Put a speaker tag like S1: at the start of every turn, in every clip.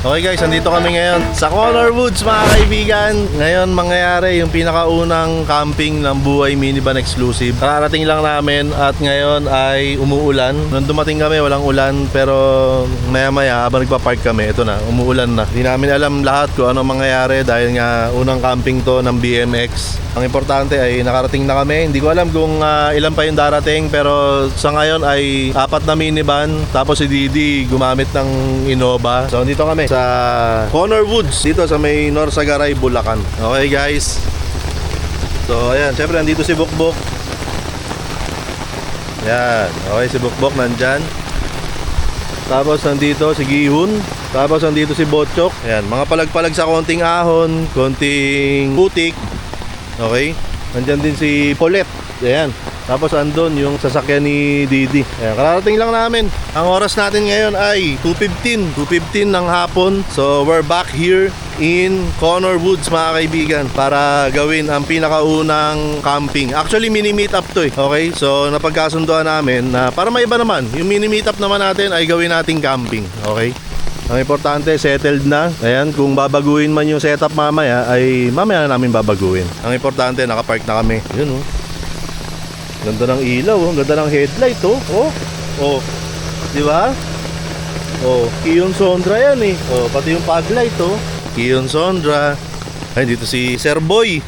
S1: Okay guys, andito kami ngayon sa Conor Woods mga kaibigan. Ngayon mangyayari yung pinakaunang camping ng Buhay Minivan Exclusive. Kararating lang namin at ngayon ay umuulan. Nung dumating kami walang ulan, pero maya maya habang nagpa-park kami, ito na, umuulan na. Hindi namin alam lahat kung ano mangyayari dahil nga unang camping to ng BMX. Ang importante ay nakarating na kami. Hindi ko alam kung ilan pa yung darating, pero sa ngayon ay 4 na minivan. Tapos si Didi gumamit ng Innova. So dito kami sa Conor Woods, dito sa may Norsagaray, Bulacan. Okay guys. So ayan, syempre nandito si Bukbok. Yan, okay, si Bukbok nandyan. Tapos nandito si Gihun. Tapos nandito si Botchok. Ayan, mga palag-palag sa konting ahon, konting putik. Okay, nandyan din si Paulette. Ayan. Tapos andun yung sasakyan ni Didi. Ayan, kararating lang namin. Ang oras natin ngayon ay 2:15 ng hapon. So we're back here in Conor Woods mga kaibigan para gawin ang pinakaunang camping. Actually mini-meet up to eh. Okay, so napagkasunduan namin na para may iba naman. Yung mini-meet up naman natin ay gawin nating camping. Okay, ang importante settled na. Ayan, kung babaguhin man yung setup mamaya ay mamaya na namin babaguhin. Ang importante nakapark na kami. Yun oh, ganda ng ilaw, oh. Ganda ng headlight, oh. Oh, oh. Di ba? Oh, Kion Sondra yan eh. Oh, pati yung fog light, oh. Kion Sondra. Ay, dito si Sir Boy.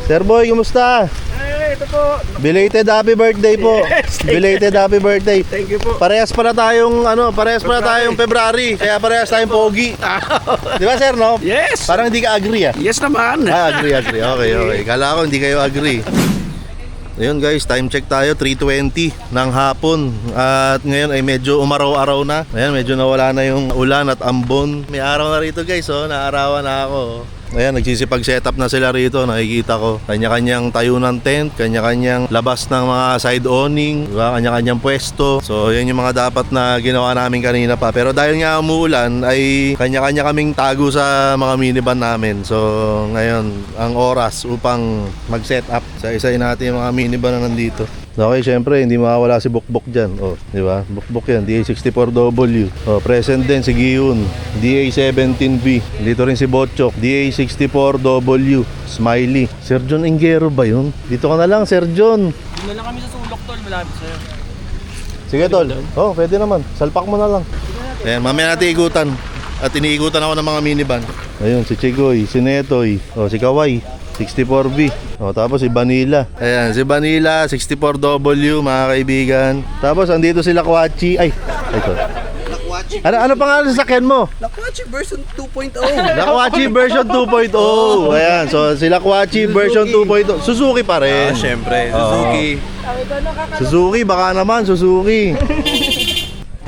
S1: Sir Boy, kumusta?
S2: Hey, ito po.
S1: Belated happy birthday po.
S2: Yes,
S1: Belated happy birthday.
S2: Thank you po.
S1: Parehas pala tayong February. Kaya parehas tayong pogi. Di ba, sir, no?
S2: Yes.
S1: Parang hindi ka agree, ah.
S2: Yes naman.
S1: Agree. Okay. Kala ko hindi kayo agree. Ayun guys, time check tayo, 3:20 ng hapon. At ngayon ay medyo umaraw-araw na. Ayan, medyo nawala na yung ulan at ambon. May araw na rito guys, oh, naarawan na ako. Ayan, nagsisipag setup na sila rito, nakikita ko. Kanya-kanyang tayo ng tent, kanya-kanyang labas ng mga side awning, diba? Kanya-kanyang pwesto. So, yan yung mga dapat na ginawa namin kanina pa. Pero dahil nga umuulan, ay kanya-kanya kaming tago sa mga minivan namin. So, ngayon, ang oras upang mag-set up sa isa natin yung mga minivan na nandito. Okay, syempre, hindi mawawala si Bukbok dyan. O, di ba? Bukbok yan, DA64W. O, present din si Gihun, DA17B. Dito rin si Botchok, DA64W. Smiley. Sir John Ingero ba yun? Dito ka na lang, Sir John.
S2: Hindi na lang kami sa sulok, tol. Malapit sa'yo.
S1: Sige, tol. Oh, pwede naman. Salpak mo na lang. Ayan, mamaya natin ikutan. At iniikutan ako ng mga minivan. Ayun, si Chigoy, si Netoy, o, si Kawai. 64B. O, tapos si Vanilla. Ayan, si Vanilla, 64W, mga kaibigan. Tapos, andito si Lakwachi. Ay, ito.
S3: Lakwachi.
S1: Ano pangalan sa sakyan mo?
S3: Lakwachi version 2.0.
S1: Lakwachi version 2.0. Ayan, so si Lakwachi version 2.0. Suzuki pa rin.
S3: Syempre, Suzuki.
S1: Suzuki, baka naman, Suzuki.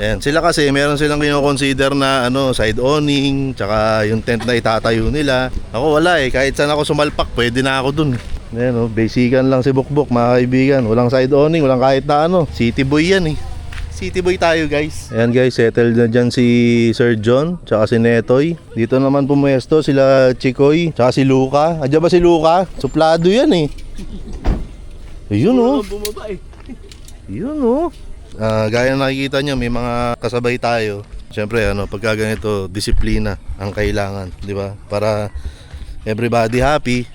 S1: Ayan, sila kasi meron silang kino-consider na side awning, tsaka yung tent na itatayo nila. Ako wala eh, kahit saan ako sumalpak, pwede na ako dun. Ayan, basican lang si Bukbok mga kaibigan. Walang side awning, walang kahit na City boy yan eh. City boy tayo guys. Ayan guys, settled na dyan si Sir John, tsaka si Netoy. Dito naman pumuesto sila Chikoy, tsaka si Luca. Adya ba si Luca? Suplado yan eh. Ayun oh. Yun oh. Gaya na nakikita nyo, may mga kasabay tayo. Siyempre, pagka ganito, disiplina ang kailangan, di ba? Para everybody happy.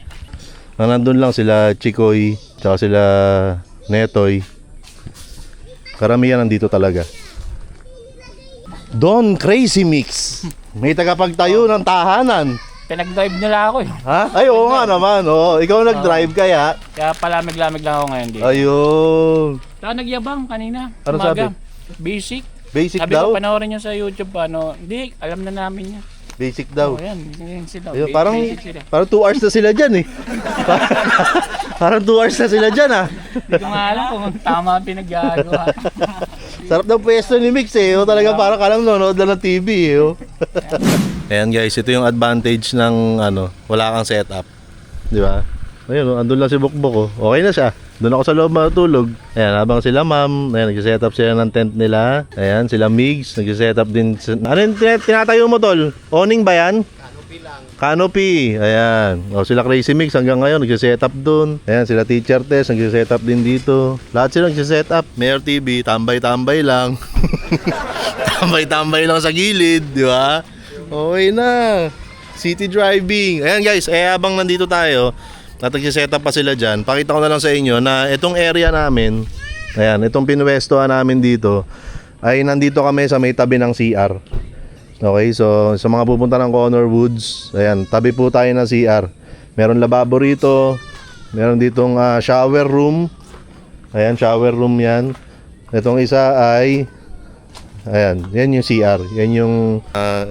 S1: Nandun lang sila Chikoy, tsaka sila Netoy. Karamihan nandito talaga. Don Crazy Mix. May tagapagtayo ng tahanan.
S2: Pinag-drive nila ako eh.
S1: Ha? Ay, oo nga naman. Oo. Ikaw nag-drive kaya.
S2: Kaya palamig-lamig lang ako ngayon dito.
S1: Ayun.
S2: Saka nagyabang kanina.
S1: Ano
S2: umaga.
S1: sabi?
S2: Basic.
S1: Basic
S2: Sabi
S1: daw?
S2: ko, panoorin nyo sa YouTube. Hindi, alam na namin yan.
S1: Basic daw.
S2: Oh, yan sila.
S1: Ayun, parang
S2: Basic sila.
S1: 2 hours na sila dyan eh. Parang 2 hours na sila dyan ah.
S2: Hindi ko nga alam kung tama ang pinaggagawa.
S1: Sarap ng pwesto ni Mix eh. Talagang parang kalang nanonood lang ng TV eh. Ayan guys, ito yung advantage ng wala kang setup. Di ba? Ayun, andun lang si Bukbok. Okay na siya. Doon ako sa loob matutulog. Ayan, habang sila ma'am, ayan, nag-set up sila ng tent nila. Ayan, sila Migs, nag-set up din. Ano yung tinatayo mo, tol? Awning ba yan? Canopy lang. Canopy, ayan. O, sila Crazy Mix hanggang ngayon, nag-set up doon. Ayan, sila Teacher Tess, nag-set up din dito. Lahat sila nag-set up. Mayor TV, tambay-tambay lang. Tambay-tambay lang sa gilid, di ba? Okay na. City driving. Ayan guys, habang nandito tayo at nagsiset up pa sila dyan, pakita ko na lang sa inyo na itong area namin, ayan, itong pinwestohan namin dito, ay nandito kami sa may tabi ng CR. Okay, so sa mga pupunta ng Connor Woods, ayan, tabi po tayo ng CR. Meron lababo rito, meron ditong shower room. Ayan, shower room yan. Itong isa ay ayan, yan yung CR. Yan yung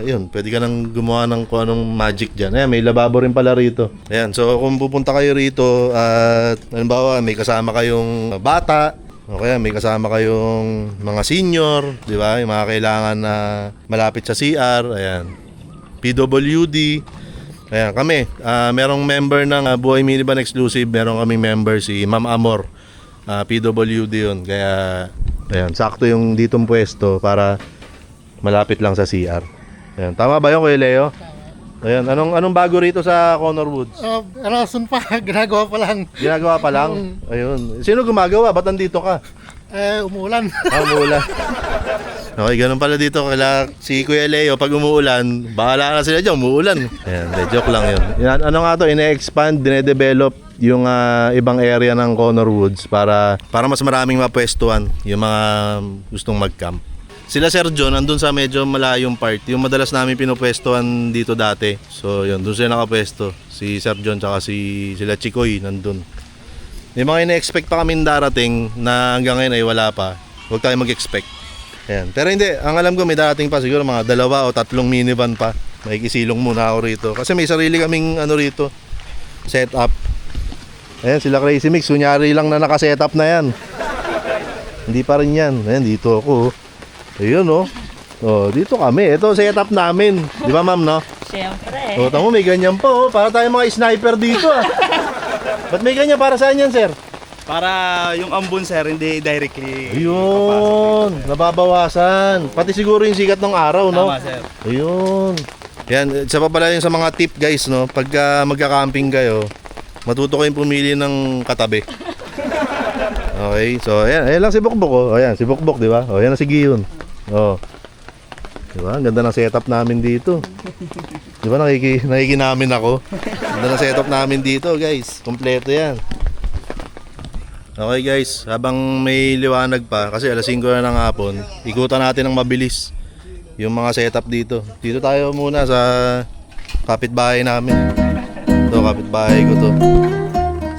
S1: yun, pwede ka nang gumawa ng kung anong magic dyan. Ayan, may lababo rin pala rito. Ayan, so kung pupunta kayo rito at halimbawa may kasama kayong bata, okay, may kasama kayong mga senior, di ba? Yung mga kailangan na malapit sa CR, ayan. PWD. Ayan, kami, merong member ng Buhay Minivan Exclusive, merong kaming member si Ma'am Amor. PWD yun. Kaya ayan, sakto yung ditong pwesto para malapit lang sa CR. Ayan, tama ba yun, Kuya Leo? Ayan, anong bago rito sa Connor Woods?
S4: Rason pa, ginagawa pa lang.
S1: Ginagawa pa lang? Ayun. Sino gumagawa? Ba't nandito ka?
S4: Umuulan.
S1: Umuulan. Okay, ganun pala dito. Kaya si Kuya Leo, pag umuulan, bahala na sila dyan, umuulan. Ayan, joke lang yun. Ano nga to, ine-expand, dine-develop yung ibang area ng Connor Woods para mas maraming mapwestuhan yung mga gustong mag-camp. Sila Sir John andun sa medyo malayong part, yung madalas namin pinupwestuhan dito dati. So yun, doon sila nakapwesto. Si Sir John tsaka sila Chikoy nandun. May mga ina-expect pa kami darating na hanggang ngayon ay wala pa. Huwag tayo mag-expect. Ayan. Pero hindi, ang alam ko may darating pa siguro mga 2 o 3 minivan pa. Makikisilong muna ako rito kasi may sarili kaming rito setup. Ayan, sila Crazy Mix, kunyari lang na naka-setup na yan. Hindi pa rin yan. Ayan, dito ako. Ayun, oh. Oh, dito kami. Ito setup namin. Di ba, ma'am, no?
S2: Siyempre.
S1: Oh, tamo may ganyan po, oh. Para tayo mga sniper dito, ah. Ba't may ganyan? Para saan yan, sir?
S3: Para yung ambon, sir, hindi directly.
S1: Ayun, nababawasan. Pati siguro yung sikat ng araw, no?
S3: Tama, sir.
S1: Ayun. Yan, isa pa pala yung sa mga tip, guys, no? Pagka magka-camping kayo, matuto kayong pumili ng katabi. Okay, so ayan lang si Bukbok, oh. Ayan, si Bukbok, di ba? Oh, ayan na si Giyon. Oh. Di ba? Ang ganda ng setup namin dito. Di ba nakikinamin ako? Ganda ng setup namin dito, guys. Kompleto yan. Okay, guys, habang may liwanag pa, kasi alas 5 na ng hapon, ikutan natin ng mabilis yung mga setup dito. Dito tayo muna sa kapitbahay namin. Ito, kapitbahay ko to.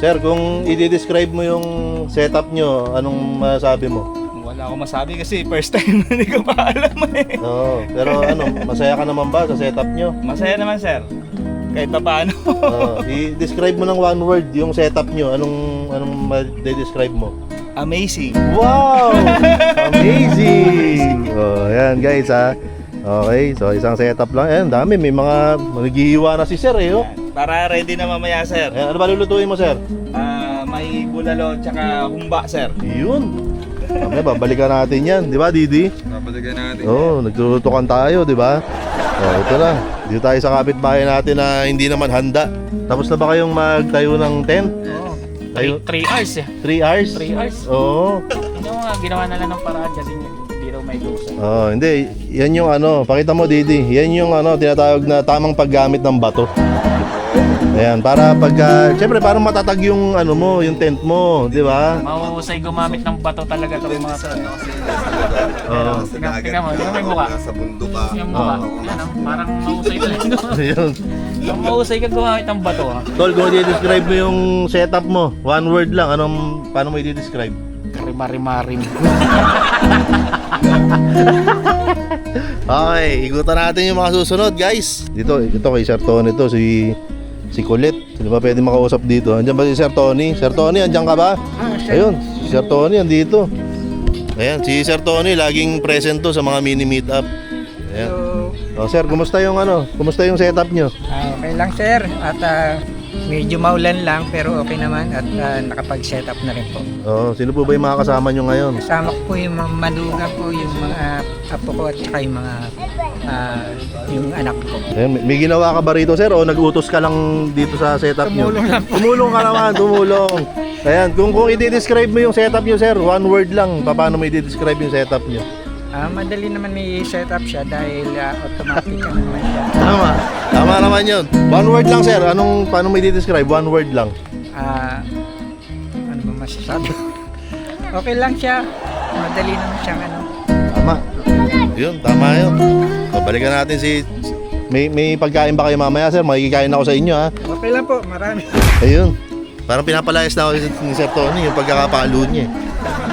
S1: Sir, kung i-describe mo yung setup nyo, anong masabi mo?
S3: Wala akong masabi kasi first time na hindi ko pa alam eh.
S1: Oo, pero masaya ka naman ba sa setup nyo?
S3: Masaya naman, sir. Kahit pa paano.
S1: I-describe mo ng one word yung setup nyo. Anong ma-describe mo?
S3: Amazing.
S1: Wow! Amazing! Oh, ayan guys ha. Okay, so isang setup lang. Ayan, dami. May mga naghihiwa na si sir eh. Oh.
S3: Para ready na mamaya, sir.
S1: Ayan, ano ba lulutuin mo, sir?
S3: May bulalo tsaka humba, sir.
S1: Yun. Mamaya babalikan natin yan. Di ba, Didi?
S3: Babalikan natin.
S1: Oo, naglulutukan tayo, di ba? Oh, ito na. Dito tayo sa kapitbahay natin na hindi naman handa. Tapos na ba kayong magtayo ng tent?
S2: Oo.
S1: Tayo?
S2: 3 hours eh.
S1: 3 hours?
S2: 3 hours.
S1: Oo.
S2: Ginawa na lang ng paraan kasi hindi raw may lusa.
S1: Oh, hindi. Yan yung pakita mo, Didi. Yan yung tinatawag na tamang paggamit ng bato. Ayan, para siyempre parang matatag yung mo, yung tent mo, di ba?
S2: Mahusay gumamit ng bato talaga itong mga to.
S1: Oo.
S2: Tingnan mo, yung may mukha.
S3: Sa bundok ka.
S2: Yung mukha. Yan, parang mahusay talaga.
S1: Ayun.
S2: Yung mahusay ka gumamit ng bato ha.
S1: Tol, kung i-describe mo yung setup mo, one word lang, paano mo i-describe?
S2: Rimarimarim.
S1: Okay, ikutan natin yung mga susunod, guys. Ito kay Sir Tony to, si Colette. Di ba pwede makausap dito? Andiyan ba si Sir Tony? Sir Tony, andiyan ka ba? Ayun, si Sir Tony andito. Ayan, si Sir Tony laging present to sa mga mini meetup. Ayan. Oh, sir, kumusta yung setup nyo?
S5: Okay lang sir at medyo maulan lang pero okay naman at nakapag-setup na rin po.
S1: Oh, sino po ba yung mga kasama nyo ngayon?
S5: Kasama ko po yung mga maduga po, yung mga apo ko at saka yung mga yung anak ko.
S1: Ayan, may ginawa ka ba rito, sir? O nag-utos ka lang dito sa setup nyo?
S5: Tumulong lang po.
S1: Tumulong ka naman, tumulong. Ayan, kung i-describe mo yung setup nyo, sir, one word lang, paano mo i-describe yung setup nyo?
S5: Madali naman i-set up siya dahil automatic ka naman siya.
S1: Tama naman yun. One word lang sir, paano mo i-describe? One word lang.
S5: Ano ba masasabi? Okay lang siya. Madali naman siyang ano.
S1: Tama. Yun, tama yun. So, balikan natin si... May pagkain ba kayo mamaya sir? Makikikain ako sa inyo ha.
S5: Okay lang po, marami.
S1: Ayun. Parang pinapalayas na ako ni Sir Tony yung pagkakapalo niya.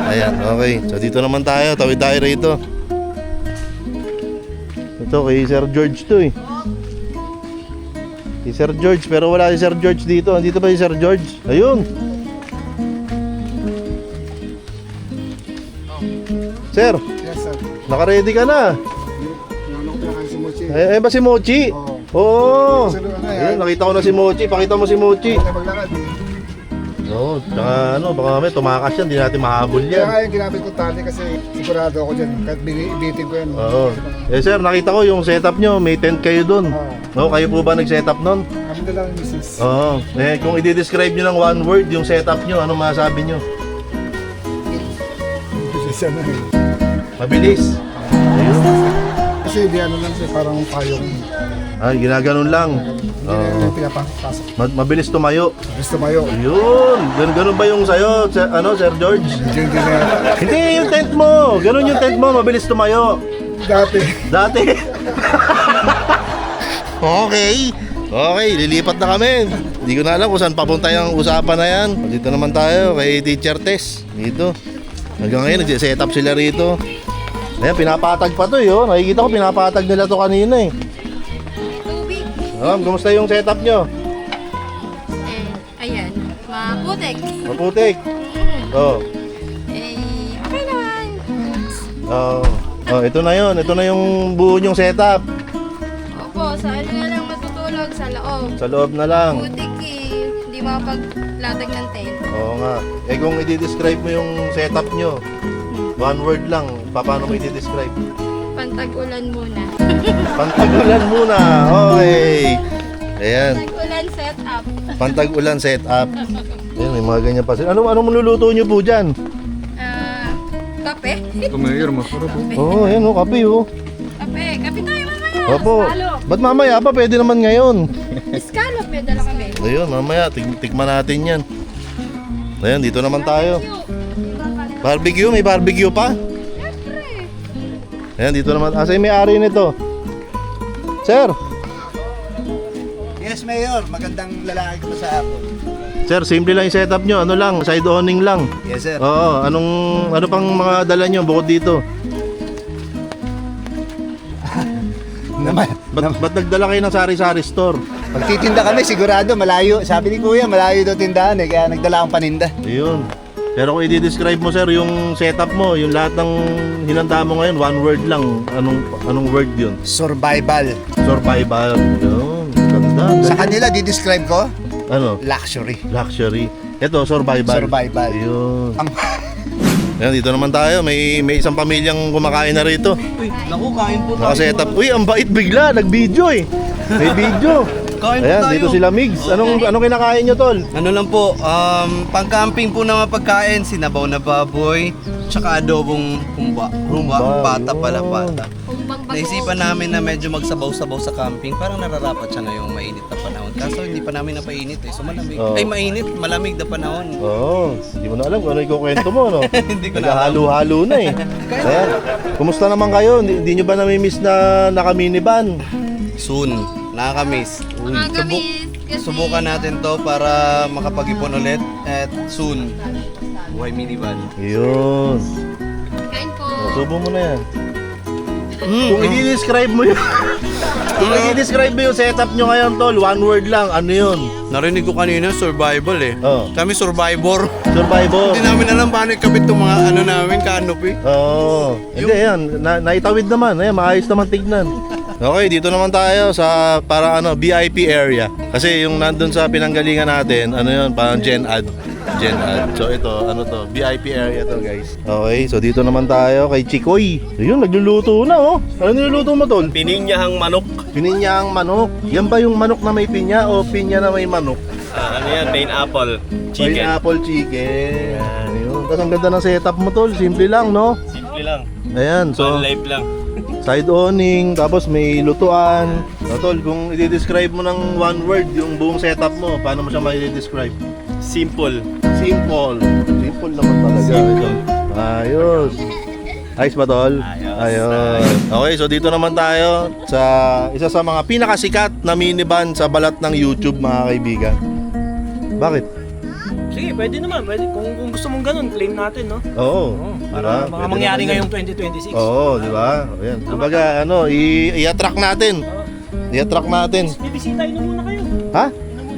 S1: Ayan, okay. So dito naman tayo, tawid tayo rito. Ito kay Sir George to eh. Si Sir George, pero wala si Sir George dito. Andito ba si Sir George? Ayun. Sir,
S4: Yes, sir.
S1: naka-ready ka na.
S4: Ano ko pinakain si Mochi?
S1: Eh ba si Mochi? Oo.
S4: Ano
S1: Ayun, nakita ko na si Mochi. Pakita mo si Mochi.
S4: Maglakad.
S1: Oo, tsaka baka may tumakas yan. Di natin mahabol
S4: Kaya
S1: yan.
S4: nga yung ginamit kong tali kasi sigurado ako dyan. Kahit ibitin ko yan.
S1: Oo. Eh sir, nakita ko yung setup nyo. May tent kayo dun. No, kayo po ba nag-setup nun?
S4: Kami na lang yung misis.
S1: Oo. Eh, kung i-describe nyo ng one word yung setup nyo, ano masasabi nyo?
S4: Isa na eh.
S1: Mabilis. Ayun.
S4: Kasi di ano lang siya, parang payong.
S1: Ay, ginaganon lang.
S4: Hindi na yung pinapasok.
S1: Mabilis tumayo.
S4: Gusto mayo.
S1: Ayun. Ganun ba yung sa'yo, Sir George?
S4: Hindi na.
S1: Hindi, yung tent mo. Ganun yung tent mo, mabilis tumayo.
S4: Dati.
S1: Dati. Okay. Okay, lilipat na kami. Hindi ko na alam kung saan papunta yung usapan na yan. Dito naman tayo kay Teacher Tess. Dito. Hanggang ngayon, nag-set up sila rito. Ayan, pinapatag pa to eh. Oh. Nakikita ko, pinapatag nila to kanina eh.
S6: Tubig.
S1: Kumusta yung setup nyo?
S6: Ayan. Maputik.
S1: Maputik. Oh.
S6: Okay naman.
S1: Oh, ito na yun. Ito na yung buo nyong setup.
S6: Opo, sa ano na lang matutulog sa loob.
S1: Sa loob na lang.
S6: Putik hindi makapaglatag ng tent.
S1: Oo nga. Eh kung i-describe mo yung setup nyo, one word lang, paano mo i-describe?
S6: Pantag-ulan muna.
S1: Pantag-ulan muna. Okay. Ayan.
S6: Pantag-ulan setup.
S1: Pantag-ulan setup. Ayan, may mga ganyan pa. Anong niluluto nyo po dyan?
S6: Kape.
S1: Oo, ayan oh, kape oh.
S6: Kape. Kape tayo mamaya.
S1: Opo.
S6: Scallop.
S1: Ba't mamaya pa? Pwede naman ngayon.
S6: Scallop. May dala kami.
S1: Ayun, mamaya, tikman natin yan. Ayan, dito naman tayo. Barbecue? May barbecue pa? Ayan, dito naman. Asa yung may-ari nito? Sir!
S3: Yes, Mayor. Magandang lalaki ko sa hapon.
S1: Sir, simple lang yung setup nyo. Ano lang, side awning lang.
S3: Yes, sir.
S1: Oo, ano pang mga dala nyo bukod dito? Ba't nagdala kayo ng sari-sari store?
S3: Magtitinda kami, sigurado, malayo. Sabi ni Kuya, malayo daw tindahan eh, kaya nagdala akong paninda.
S1: Ayun. Pero kung i-describe mo sir yung setup mo, yung lahat ng hinanda mo ngayon, one word lang. Anong word yun?
S3: Survival.
S1: Survival. Yun. Ganda.
S3: Sa kanila, di-describe ko,
S1: Ano?
S3: luxury.
S1: Luxury. Ito, survival.
S3: Survival.
S1: Ayun.
S3: Ang
S1: Ayan, dito naman tayo. May isang pamilyang kumakain na rito.
S7: Uy, naku, kain po tayo.
S1: Naka-setup. Uy, ang bait bigla. Nag-video eh. May video.
S7: Kain po
S1: Ayan,
S7: tayo.
S1: dito sila Migs. Anong kinakain nyo, tol?
S7: Ano lang po, pang-camping po na mga pagkain, sinabaw na baboy, tsaka adobong kumba. Pata pala, pata.
S6: Kumbang bago.
S7: Naisipan namin na medyo magsabaw-sabaw sa camping, parang nararapat siya ngayong mainit na panahon. Kaso hindi pa namin napainit eh, so malamig.
S1: Oo.
S7: Ay, mainit, malamig na panahon.
S1: Oo. Hindi mo na alam kung ano ikukwento mo, no?
S7: Hindi ko na alam.
S1: Naghahalo-halo na eh. Ayan. Kumusta naman kayo? Hindi nyo ba namimiss na naka-minivan?
S7: Soon, nakakamiss.
S6: Nakakamiss. Kasi
S7: Subukan natin to para makapag-ipon ulit at soon. Buhay minivan.
S1: Yun.
S6: Kain po.
S1: Subo mo na yan. Kung i-describe mo yun, kung i-describe mo yung setup nyo ngayon, tol, one word lang, ano yun?
S7: Narinig ko kanina, survival eh.
S1: Oh.
S7: Kami survivor.
S1: Survival.
S7: Hindi namin alam paano ikabit itong mga ano namin, canopy.
S1: Oo. Hindi, yan. Naitawid naman. Ayan, maayos naman tignan. Okay, dito naman tayo sa para VIP area. Kasi yung nandun sa pinanggalingan natin, ano yun, parang Gen Ad. So ito, VIP area to guys. Okay, so dito naman tayo kay Chikoy. Ayun, nagluluto na oh. Ano niluluto mo tol?
S8: Pininyahang manok.
S1: Pininyang manok. Yan ba yung manok na may pinya o pinya na may manok?
S8: Ano yan? Pineapple. Chicken.
S1: Pineapple chicken. Ayun. Tapos ang ganda ng setup mo tol. Simple lang, no?
S8: Simple lang.
S1: Ayan, so
S8: One life lang.
S1: side awning, tapos may lutuan. Tol, kung i-describe mo ng one word yung buong setup mo, paano mo siya i-describe?
S8: Simple.
S1: Simple. Simple naman talaga. Ayos. Ayos ba, Tol? Ayos. Okay, so dito naman tayo sa isa sa mga pinakasikat na minivan sa balat ng YouTube, mga kaibigan. Bakit?
S9: Sige, pwede naman. Pwede. Kung gusto mong ganun, claim natin, no?
S1: Oo.
S9: Para
S1: diba?
S9: mga
S1: Pwede
S9: mangyari
S1: naman
S9: ngayong
S1: yan.
S9: 2026.
S1: Oo, di ba? Ayan. Kumbaga, i-attract natin. I-attract natin.
S9: May bisitahin mo muna kayo.
S1: Ha?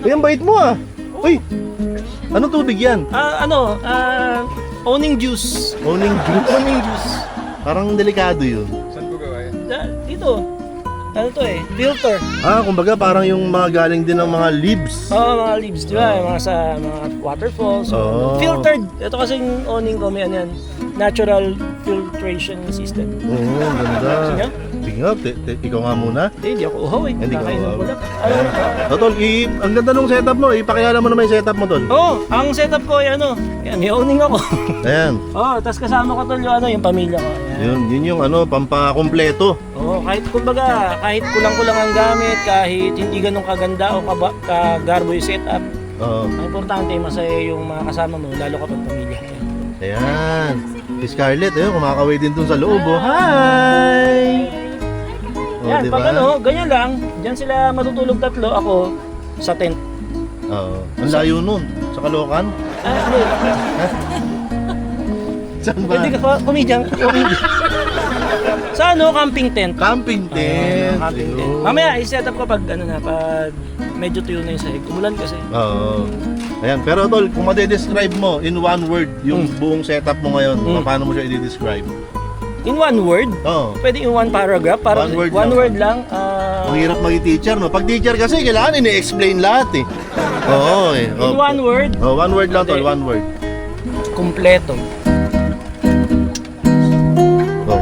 S1: Uy, ang bait mo ah. Uy, anong tubig yan?
S9: Owning juice.
S1: Owning juice.
S9: Owning juice.
S1: Parang delikado yun.
S9: Dito. Ano to eh? Filter.
S1: Kumbaga parang yung mga galing din ng mga leaves.
S9: Oo, mga leaves, di ba? Mga sa mga waterfalls.
S1: Oo.
S9: Filtered. Ito kasing owning ko, may ano yan. Natural filtration system.
S1: Oo, ganda.
S9: Sige.
S1: Sige nga, ikaw nga muna.
S9: Hindi ako uhaw eh.
S1: Hindi ka
S9: Kakainin
S1: uhaw.
S9: ko lang.
S1: Tol, ang ganda nung setup mo. Ipakilala mo naman yung setup mo, Tol.
S9: Ang setup ko ay ano, yan, may owning ako.
S1: Ayan.
S9: Tapos kasama ko tol yung pamilya ko. Ayan.
S1: Yun yung pampakompleto.
S9: Kahit kumbaga, kahit kulang-kulang ang gamit, kahit hindi ganun kaganda o kagarbo yung setup,
S1: Oo.
S9: ang importante masaya yung mga kasama mo, lalo kapag pamilya.
S1: Ayan. Si Scarlett, kumakaway din dun sa loob. Oh. Hi!
S9: Yan,
S1: diba?
S9: pag ganyan lang, dyan sila matutulog tatlo, ako sa tent.
S1: Oo. Ang layo nun. Sa Caloocan?
S9: Hindi.
S1: Saan ba?
S9: Pwede ka comedian. Sa camping tent.
S1: Camping tent.
S9: Camping tent.
S1: Ayun.
S9: Mamaya, i-set up ko pag medyo tuyo na yung sahig. Umulan kasi.
S1: Oo. Ayan, pero Tol, kung ma-describe mo in one word yung buong setup mo ngayon, paano mo siya i-describe?
S9: In one word?
S1: Oo.
S9: Pwede in one paragraph? Para
S1: One word lang. Ang hirap maging teacher, no? Pag teacher kasi, kailangan ini-explain lahat eh. Oo eh.
S9: in one word?
S1: One word lang, Tol,
S9: Pwede.
S1: one word.
S9: Kompleto.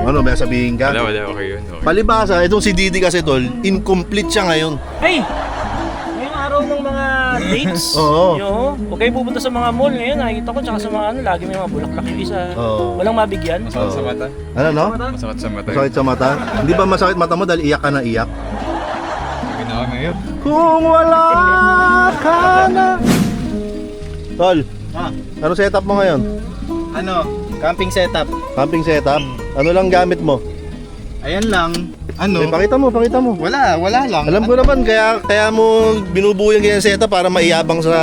S1: Ano, may sabihin ka?
S8: Wala, okay yun. Okay.
S1: Palibasa, itong si Didi kasi, Tol, incomplete siya ngayon.
S9: Hey! Ngayong araw ng mga dates.
S1: Oo.
S9: Huwag kayo pupunta sa mga mall ngayon. Nakikita ko, tsaka sa mga lagi may mga bulaklak yung isa.
S1: Oo.
S9: Walang mabigyan.
S8: Masakit sa mata.
S1: Ano, no?
S8: Masakit sa mata.
S1: Masakit sa mata? Hindi ba masakit mata mo dahil iyak ka na iyak?
S8: Ginawa ngayon.
S1: Kung wala ka na. Tol, ano setup mo ngayon?
S3: Camping setup.
S1: Camping setup? Ano lang gamit mo?
S3: Ayan lang.
S1: Pakita mo.
S3: Wala lang.
S1: Alam ko naman, kaya mo binubuo yung ganyan setup para maiyabang sa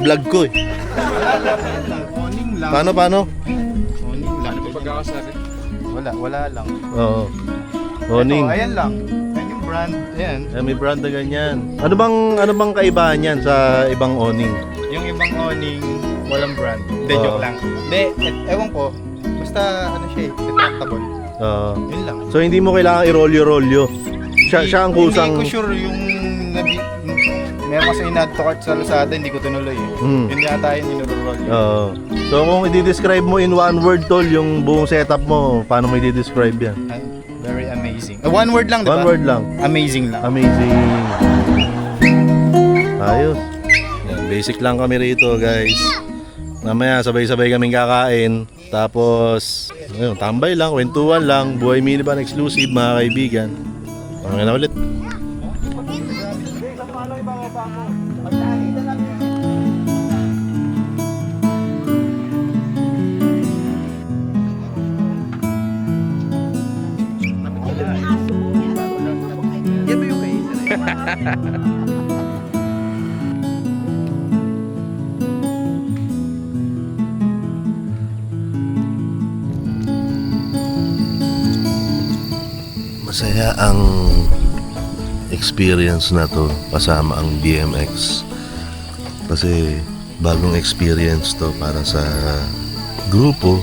S1: vlog ko eh.
S3: Owning lang.
S1: Paano?
S3: Owning lang.
S8: Pagkakasabi.
S3: Wala lang.
S1: Oo. Owning.
S3: Ayan lang. Ayan yung brand. Ayan.
S1: May brand na ganyan. Ano bang kaibahan yan sa ibang owning?
S3: Yung ibang owning, walang brand. Hindi,
S1: Oo.
S3: joke lang. Hindi, ewan ko. Basta siya retractable. Yun lang.
S1: So hindi mo kailangan i-rolyo-rolyo. Siya ang kusang...
S3: Hindi ko sure yung meron kasi in-add to cart sa Lazada, hindi ko tinuloy eh. Hindi ata yun inururol.
S1: So kung i-describe mo in one word, Tol, yung buong setup mo, paano mo i-describe yan?
S3: Very amazing. One word lang, di ba?
S1: One word lang.
S3: Amazing lang.
S1: Amazing. Ayos. Yan, basic lang kami rito, guys. Mamaya sabay-sabay kaming kakain. Tapos, ayun, tambay lang, kwentuhan lang. Buhay Minivan exclusive, mga kaibigan. Pangin na ulit.
S3: Yan ba yung kayo?
S1: Masaya ang experience na to kasama ang BMX. Kasi bagong experience to para sa grupo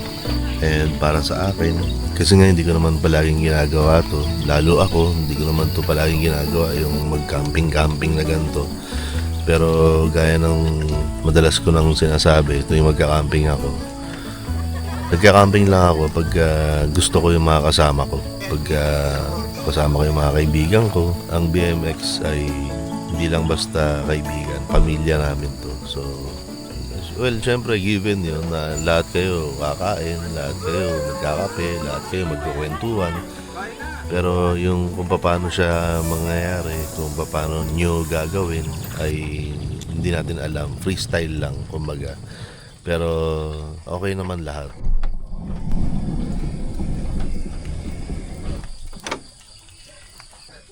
S1: and para sa akin. Kasi nga hindi ko naman palaging ginagawa to. Lalo ako, hindi ko naman to palaging ginagawa yung mag-camping-camping na ganito. Pero gaya ng madalas ko nang sinasabi, ito yung magka-camping ako. Nagka-camping lang ako pag gusto ko yung mga kasama ko. Pag kasama ko yung mga kaibigan ko, ang BMX ay hindi lang basta kaibigan, pamilya namin to. So well, syempre given yun na lahat kayo kakain, lahat kayo magkakape, lahat kayo magkukwentuhan. Pero yung kung paano siya mangyayari, kung paano nyo gagawin ay hindi natin alam. Freestyle lang, kumbaga. Pero okay naman lahat.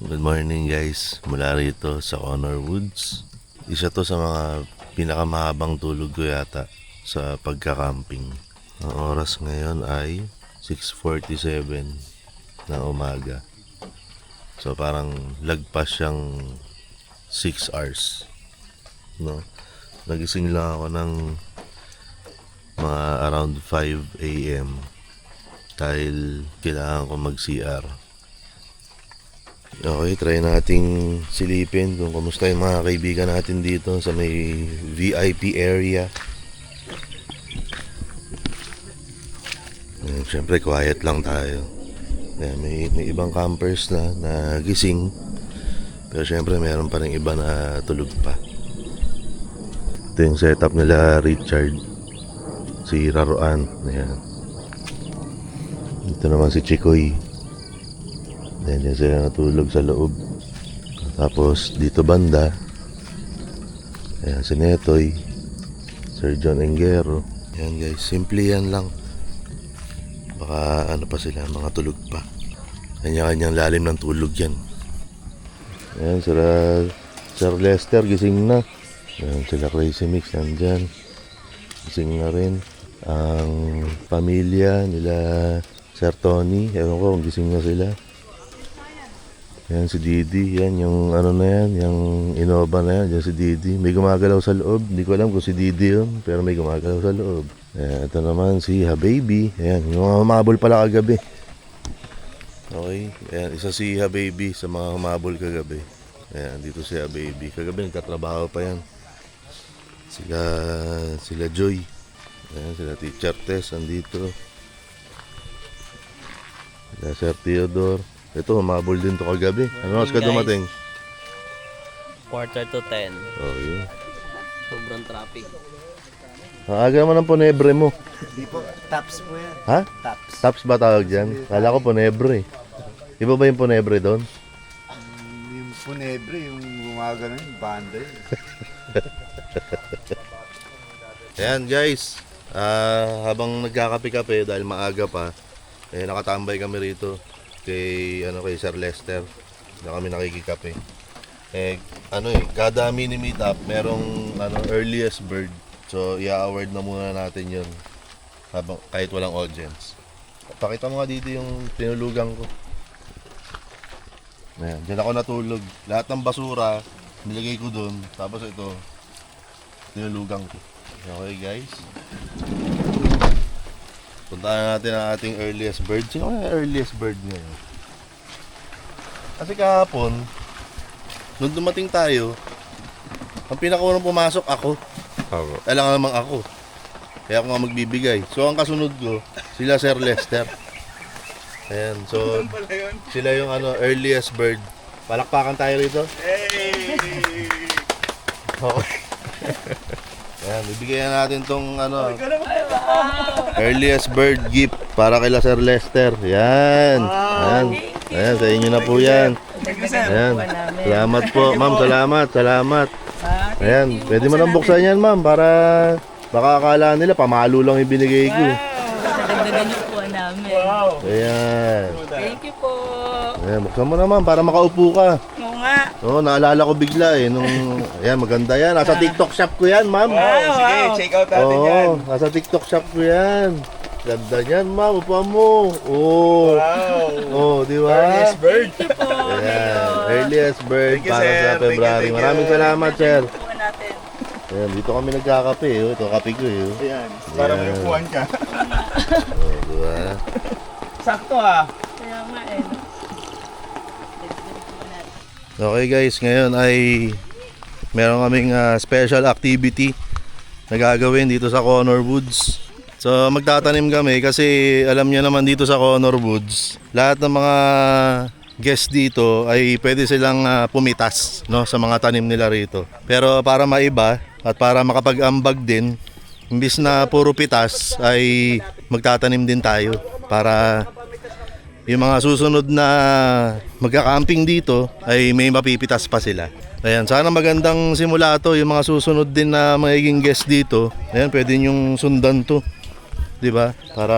S1: Good morning guys, mula rito sa Honor Woods. Isa to sa mga pinakamahabang tulog ko yata sa pagka-camping. Ang oras ngayon ay 6:47 na umaga. So parang lagpas siyang 6 hours. No? Nagising lang ako ng mga around 5 a.m. dahil kailangan ko mag-CR. Okay, try nating silipin kung kumusta yung mga kaibigan natin dito sa may VIP area. Siyempre quiet lang tayo. May ibang campers na gising. Pero syempre meron pa rin iba na tulog pa. Ito yung setup nila Richard, si Raroan. Ayan. Ito naman si Chikoy. Diyan sila natulog sa loob. Tapos dito banda, ayan si Netoy, Sir John Engero. Ayan guys, simple yan lang. Baka ano pa sila, mga tulog pa. Kanya-kanyang lalim ng tulog yan. Ayan Sir Lester, gising na. Ayan sila Crazy Mix, nandyan. Gising na rin. Ang pamilya nila Sir Tony, ewan ko kung gising na sila. Yan si Didi, yan yung ano na yan, yung Innova na yan, yan si Didi. May gumagalaw sa loob, hindi ko alam kung si Didi yun, pero may gumagalaw sa loob. Ayan, ito naman si Hababy, ayan, yung mga humabol pala kagabi. Okay, ayan, isa si Hababy sa mga humabol kagabi. Ayan, dito si Hababy, kagabi nagtatrabaho pa yan. Sila Joy, ayan, sila Teacher Tess, andito. Sila Sir Theodore. Ito, humabol din to kagabi. Ano oras ka dumating?
S10: 9:45.
S1: Oh, yun.
S10: Sobrang traffic.
S1: Aga naman ang Ponebre mo.
S7: Hindi po, taps po yan.
S1: Ha?
S7: Taps.
S1: Taps ba tawag dyan? Kala ko Ponebre. Iba ba yung Ponebre doon?
S3: Yung Punebre, yung gumagano yung banda yun.
S1: Ayan guys. Habang nagkakape-kape dahil maaga pa, nakatambay kami rito kay Sir Lester na kami nakikikape. Kada mini meetup merong earliest bird. So i-award na muna natin 'yon habang kahit walang audience. Pakita mo nga dito yung tinulugan ko. Ayan, diyan ako natulog. Lahat ng basura nilagay ko doon. Tapos ito tinulugan ko. Okay guys. Puntahan natin ang ating earliest bird. Sino kaya earliest bird ngayon? Kasi kahapon, nung dumating tayo, ang pinakaunang pumasok ako. Kailangan namang ako. Kaya ako nga magbibigay. So ang kasunod ko, sila Sir Lester. Ayan, so sila yung earliest bird. Palakpakan tayo rito. Hey! Okay. Ayan, bibigyan natin tong earliest bird gift para kay Sir Lester. Yan. Ayan. Ayan, sa inyo na po yan. Ayan. Salamat po, ma'am. Salamat. Ayan, pwede mo nang buksan yan, ma'am, para baka akala nila pamalo lang yung binigay ko.
S10: Nadagdagan niyo po namin. Wow.
S1: Ayan.
S10: Thank you po.
S1: Ayan, buksan mo naman para makaupo ka.
S10: Oo nga.
S1: Oo, naalala ko bigla ayan, maganda yan. Nasa TikTok shop ko yan, ma'am.
S7: Sige, check out natin yan.
S1: Oo, nasa TikTok shop ko yan. Ganda yan, ma'am. Upuan mo. Oo.
S7: Wow.
S1: Oo, di ba?
S7: Earliest bird.
S10: Thank you po.
S1: Ayan, earliest bird
S7: Thank you,
S1: para
S7: sir.
S1: sa
S7: Thank you,
S1: February.
S7: thank you.
S1: Maraming salamat, sir.
S10: Po natin.
S1: Ayan, dito kami nagkakape. Ito, kape ko.
S3: Ayan, para may upuan ka.
S1: Oo, di ba?
S7: Sakto ah.
S10: Kaya nga
S1: Okay guys, ngayon ay meron kaming special activity na gagawin dito sa Honor Woods. So magtatanim kami kasi alam niyo naman dito sa Honor Woods, lahat ng mga guests dito ay pwede silang pumitas, no, sa mga tanim nila rito. Pero para maiba at para makapag-ambag din, imbis na puro pitas ay magtatanim din tayo para yung mga susunod na magka-camping dito ay may mapipitas pa sila. Ayan, sana magandang simula to yung mga susunod din na magiging guest dito. Ayan, pwede nyong sundan to, 'di ba? Para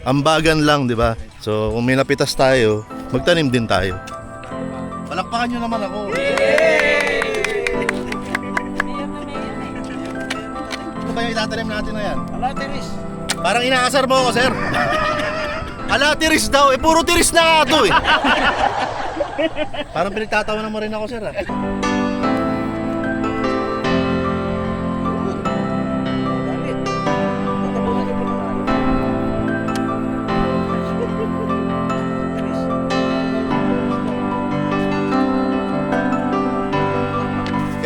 S1: ambagan lang, 'di ba? So, kung may napitas tayo, magtanim din tayo. Palakpakan nyo naman ako. Ano ba yung itatanim natin na yan?
S9: Alatiris.
S1: Parang inaasar mo ako, sir. Alatiris daw. Eh, puro tiris na nga ito eh. Parang pinagtatawanan mo rin ako, sir.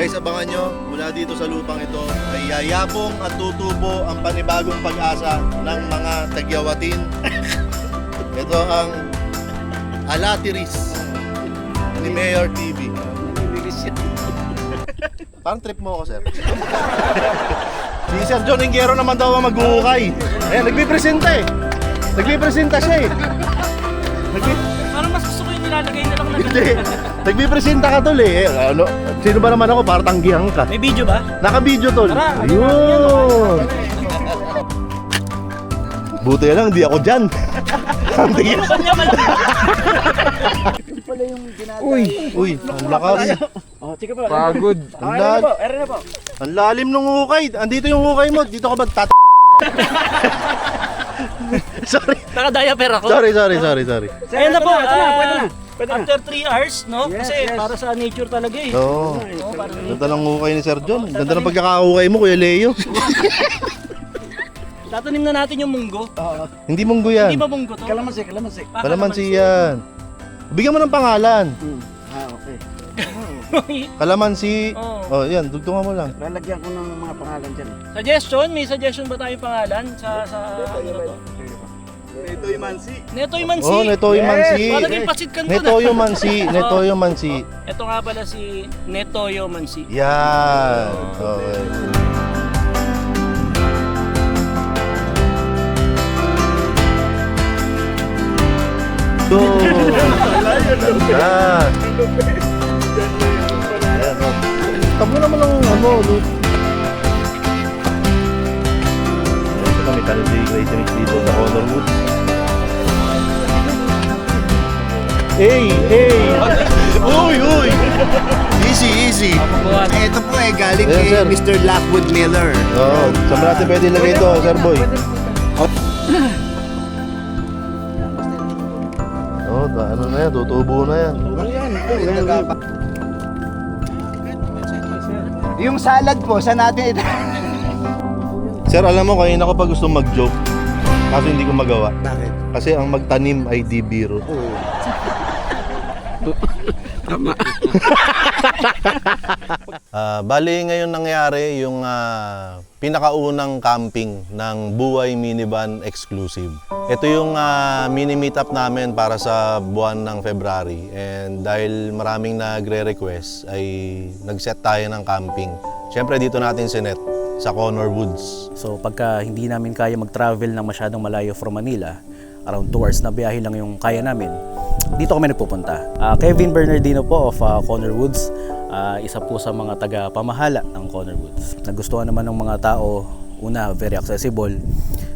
S1: Guys, abangan nyo, mula dito sa lupang ito ay yayapong at tutubo ang panibagong pag-asa ng mga tagyawatin. Ito ang Alatiris ni Mayor TV. Parang trip mo ako, sir. Si Sir John Ingero naman daw ang mag-uukay. Ayan, nagpipresenta eh. Nagpipresenta siya eh.
S9: Parang mas gusto ko yung nilalagay na lang na
S1: Hindi. Nagpipresenta ka, tol eh. Ano, sino ba naman ako? Parang tanggihan ka.
S9: May video ba?
S1: Naka-video, tol.
S9: Tara,
S1: Ayun. Buti na lang, hindi ako dyan. Ang tingin. Uy, ang lakas.
S9: Oh, sige po.
S3: Pagod.
S1: Ang lalim.
S9: Ere na po.
S1: Ang lalim ng hukay. Andito yung hukay mo. Dito ka ba Sorry.
S9: Naka-diaper ako.
S1: Sorry.
S9: Ayun na po. After 3 hours, no? Kasi para sa nature talaga eh.
S1: Oo. Ganda ng hukay ni Sir John. Ganda ng pagkakahukay mo, Kuya Leo.
S9: Tatanim na natin yung munggo.
S1: Hindi munggo yan.
S9: Hindi ba munggo to?
S2: Kalamansi.
S1: Kalamansi yan. Bigyan mo ng pangalan.
S2: Okay.
S1: Kalamansi.
S9: Oo.
S1: Oh, yan. Dugtungan mo lang.
S2: Lalagyan ko ng mga pangalan dyan.
S9: Suggestion? May suggestion ba tayong pangalan sa ano na to? Netoy Mansi.
S1: Oh, Netoy Mansi.
S9: Parang yung pasit kanto na.
S1: Netoyo Mansi. Netoyo Mansi.
S9: Ito nga pala si Netoyo Mansi.
S1: Yan. Okay. Go! Yan. Ayan, oh. Tabo naman ang ano, loot. Ito kami tayo sa Great Mix dito sa Honor Woods. Hey! Uy! Easy!
S7: Ito po galing
S1: Yes, sir.
S7: Mr. Lockwood Miller.
S1: Oo, saan ba natin pwede ilagay ito, Sir Boy? Oo, ano na yan, tutubo na yan.
S7: Yung salad po, saan natin ito?
S1: Sir, alam mo, kanina ko pa gusto mag-joke, kaso hindi ko magawa.
S7: Bakit?
S1: Kasi ang magtanim ay di biro.
S7: Tama.
S1: Bali ngayon nangyari yung pinakaunang camping ng Buhay Minivan Exclusive. Ito yung mini meetup namin para sa buwan ng February, and dahil maraming nagre-request ay nag-set tayo ng camping. Siyempre dito natin sinet sa Connor Woods.
S11: So pagka hindi namin kaya mag-travel ng masyadong malayo from Manila, around 2 hours na biyahe lang yung kaya namin, dito kami nagpupunta. Kevin Bernardino po of Connor Woods, isa po sa mga taga-pamahala ng Connor Woods. Nagustuhan naman ng mga tao, una, very accessible,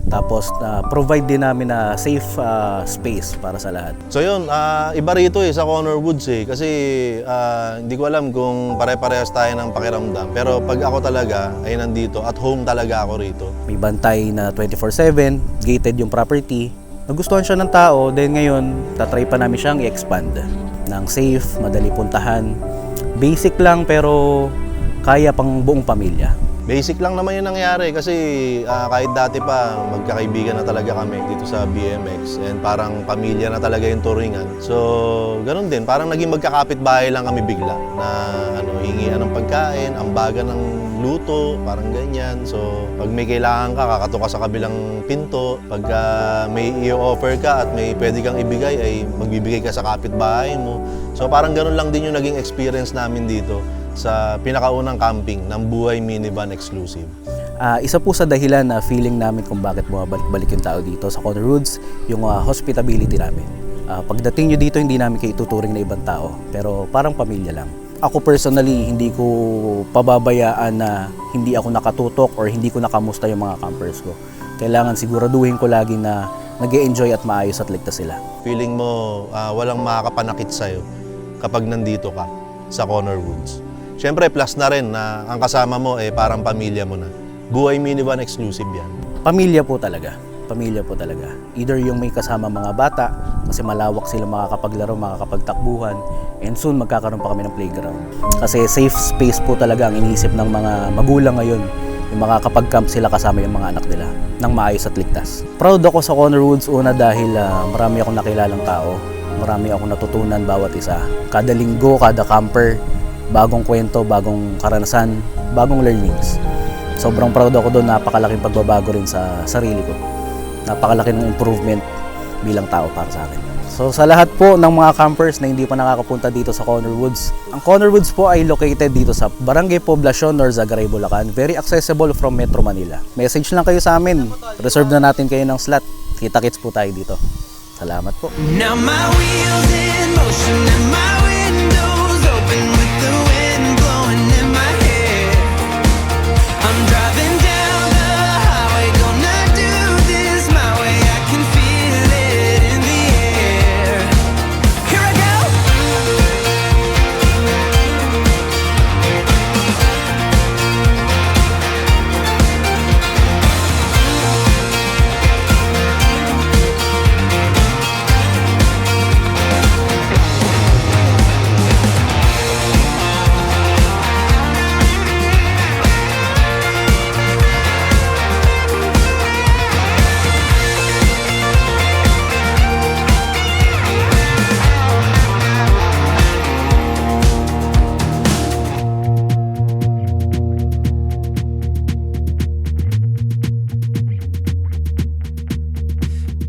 S11: tapos provide din namin na safe space para sa lahat.
S1: So yun, iba rito sa Connor Woods kasi hindi ko alam kung pare-parehas tayo ng pakiramdam. Pero pag ako talaga ay nandito, at home talaga ako rito.
S11: May bantay na 24/7, gated yung property. Nagustuhan siya ng tao, then ngayon, tatry pa namin siyang i-expand ng safe, madali puntahan. Basic lang pero kaya pang buong pamilya.
S1: Basic lang naman yung nangyari kasi kahit dati pa magkakaibigan na talaga kami dito sa BMX, and parang pamilya na talaga yung touringan. So, ganun din, parang naging magkakapit-bahay lang kami bigla na hingian ng pagkain, ambagan ng luto, parang ganyan. So, pag may kailangan ka, kakato ka sa kabilang pinto. Pag may i-offer ka at may pwede kang ibigay, ay magbibigay ka sa kapitbahay mo. So, parang ganun lang din yung naging experience namin dito sa pinakaunang camping ng Buhay Minivan Exclusive.
S11: Isa po sa dahilan na feeling namin kung bakit bumabalik-balik yung tao dito sa Corner Woods, yung hospitality namin. Pagdating nyo dito, hindi namin kayo ituturing na ibang tao, pero parang pamilya lang. Ako personally, hindi ko pababayaan na hindi ako nakatutok or hindi ko nakamusta yung mga campers ko. Kailangan siguraduhin ko lagi na nag-e-enjoy at maayos at ligtas sila.
S1: Feeling mo walang makakapanakit sa'yo kapag nandito ka sa Corner Woods. Siyempre, plus na rin na ang kasama mo parang pamilya mo na. Buhay Minivan exclusive yan.
S11: Pamilya po talaga. Pamilya po talaga. Either yung may kasama mga bata, kasi malawak sila makakapaglaro, makakapagtakbuhan, and soon magkakaroon pa kami ng playground. Kasi safe space po talaga ang iniisip ng mga magulang ngayon, yung makakapag-camp sila kasama yung mga anak nila ng maayos at ligtas. Proud ako sa Corner Woods una dahil marami akong nakilalang tao, marami akong natutunan bawat isa. Kada linggo, kada camper, bagong kwento, bagong karanasan, bagong learnings. Sobrang proud ako doon, napakalaking pagbabago rin sa sarili ko. Napakalaki ng improvement bilang tao para sa akin. So sa lahat po ng mga campers na hindi pa nakakapunta dito sa Corner Woods, ang Corner Woods po ay located dito sa Barangay Poblacion, Norzagaray, Bulacan. Very accessible from Metro Manila. Message lang kayo sa amin. Reserve na natin kayo ng slot. Kita-kits po tayo dito. Salamat po.
S12: Now my wheels in motion and my windows open with the wind blowing in my hair. I'm driving down the highway, gonna do this my way. I can feel it in the air. Here I go.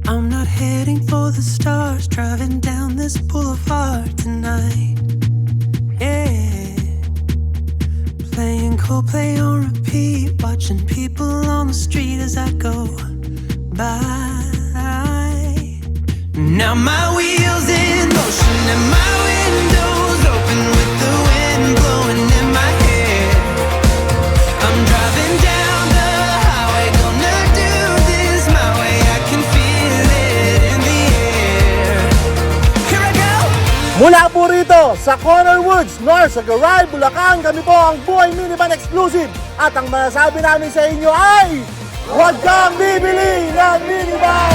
S12: I'm not heading for the stars, driving down this boulevard tonight. Yeah, playing Coldplay on repeat, watching people on the street as I go by. Now my wheels in motion and my windows open with the wind blowing in my hair. I'm driving down the highway, gonna do this my way. I can feel it in the air. Here I go.
S1: Mula po rito sa Corner Woods, Norzagaray, Bulacan, kami po ang Buhay Minivan Exclusive. At ang masasabi namin sa inyo ay, huwag kang bibili ng minivan!